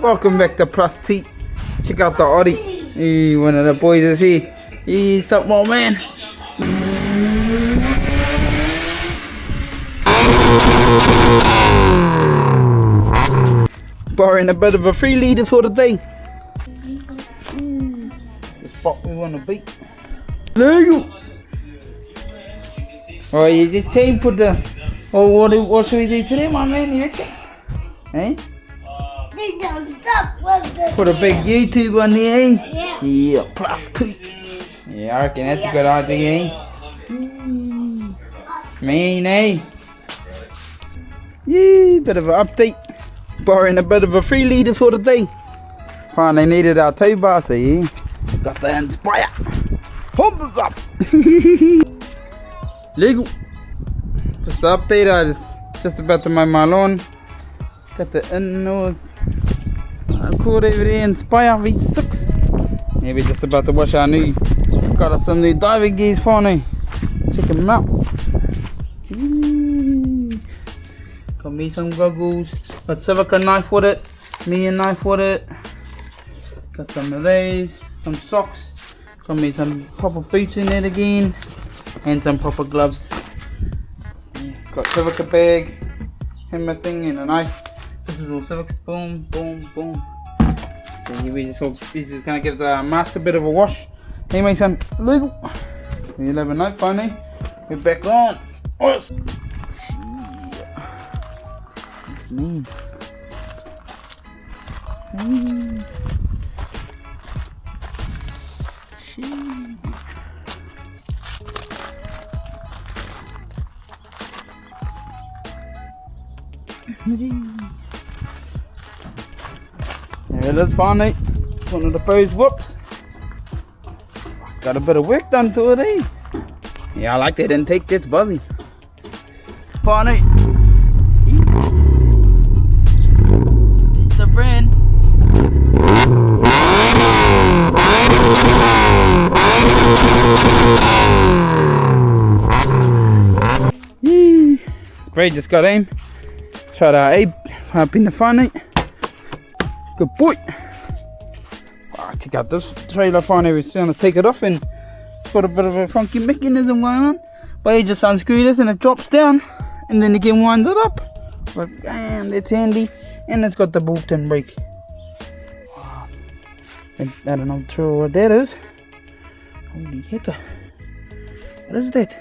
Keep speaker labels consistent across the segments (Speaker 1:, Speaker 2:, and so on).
Speaker 1: Welcome back to Plus T. Check out the Audi. Hey, one of the boys is here. Hey, what's up, my man? Borrowing a bit of a 3 litre for the day. The spot we want to beat. There you go. Oh, you just came put the. Oh, what should we do today, my man? You reckon? Eh? Put a big YouTube on there, eh?
Speaker 2: Yeah.
Speaker 1: Yeah, Plus T. Yeah, I reckon that's a good idea, eh? Mean, eh? Yeah, bit of an update. Borrowing a bit of a 3 litre for the day. Finally needed our tow bar, so yeah. Got the Inspire. Pump us up. Legal. Just the update, I just about to mow my lawn. Got the in-nose. I called over there Inspire V6. Yeah, we're just about to wash our new. Got us some new diving gears finally. Check them out. Got me some goggles. Got Civica knife with it. Me a knife with it. Got some of these. Some socks. Got me some proper boots in it again. And some proper gloves. Yeah, got Civica bag. Hammer thing and a knife. This is all Civica. Boom, boom, boom. So yeah, we're just gonna give the mask a bit of a wash. Hey, my son. Legal. You never know, finally. We're back on. Us. Man. Yeah, that's finally one of the first whoops. Got a bit of work done to it, eh? Yeah, I like that intake, that's buzzy. Finally. It's a brand. Yee. Great, just got aim. Shout out Abe, up in the finally. Good boy. Wow, check out this trailer finally. We're going to take it off and it's got a bit of a funky mechanism going on. But you just unscrew this and it drops down and then you can wind it up. But bam, that's handy. And it's got the built-in brake. Wow. I don't know true what that is. Holy heck. What is that?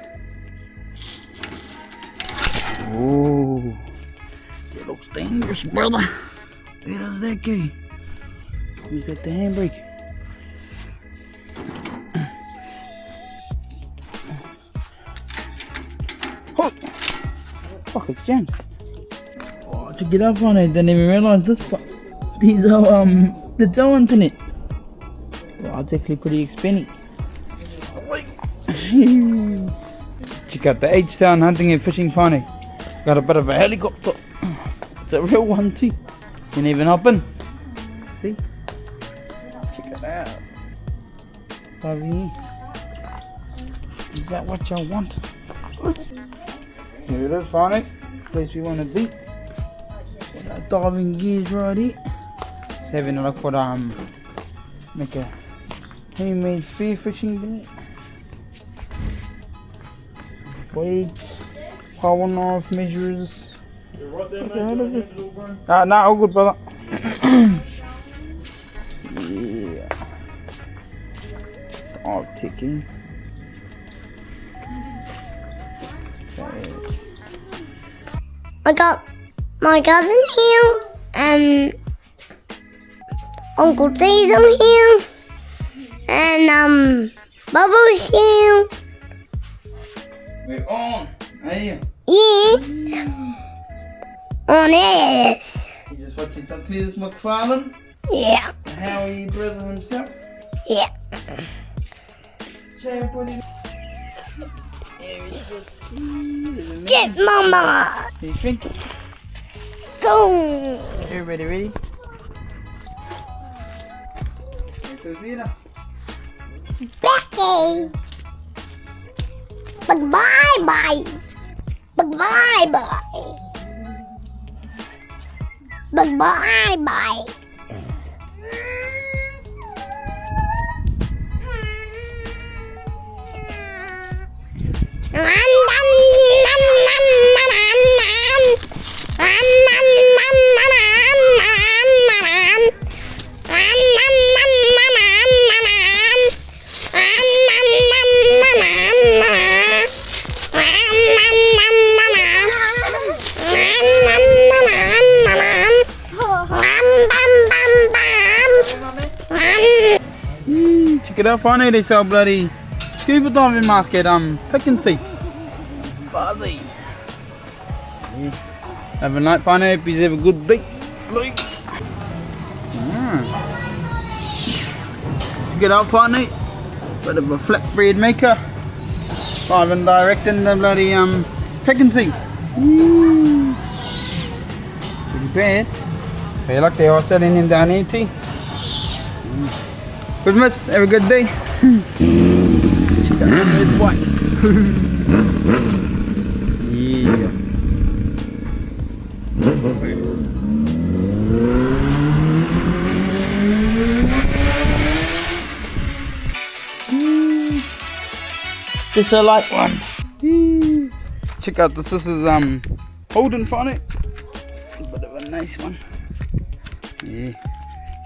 Speaker 1: Oh, that looks dangerous, brother. Where does that go? Who's that the handbrake? Oh! Fuck, it's jammed. Oh, to get up on it, didn't even realize this. These are the tow internet. Wow, it's actually pretty expensive. Check out the H-Town hunting and fishing finally. Got a bit of a helicopter. It's a real one too. Can even hop in. See? Check it out. Fuzzy. Is that what y'all want? Here it is, finally. Place we want to be. Got our diving gears right here. Just having a look for make a homemade spearfishing net. Weights, power knife, measures. Nah, all good, brother. Yeah. All ticking. Okay.
Speaker 2: I got my cousin here, and Uncle Tatum here, and Bubbles here.
Speaker 1: We're on. Hey.
Speaker 2: Yeah. On this.
Speaker 1: You just watching some Cletus McFarlane?
Speaker 2: Yeah.
Speaker 1: How are you, brother himself?
Speaker 2: Yeah.
Speaker 1: Jay, buddy.
Speaker 2: Get mama.
Speaker 1: You think?
Speaker 2: Go.
Speaker 1: Everybody ready?
Speaker 2: Becky. Bye bye. Bye bye. Bye bye.
Speaker 1: Check it out, funny, they sell bloody scuba diving mask at Pick and See. Buzzy. Have a night, funny, hope you have a good day. Look. Check it out, funny. Bit of a flatbread maker. Live and direct in the bloody Pick and See. Pretty bad. Hey, look, they are selling him down here too. Good miss, have a good day. Check out this one. Yeah. Just a light one. Check out this is Holden Phonic. Bit of a nice one. Yeah.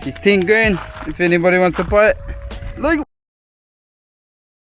Speaker 1: She's 10 grand if anybody wants to buy it. Legal.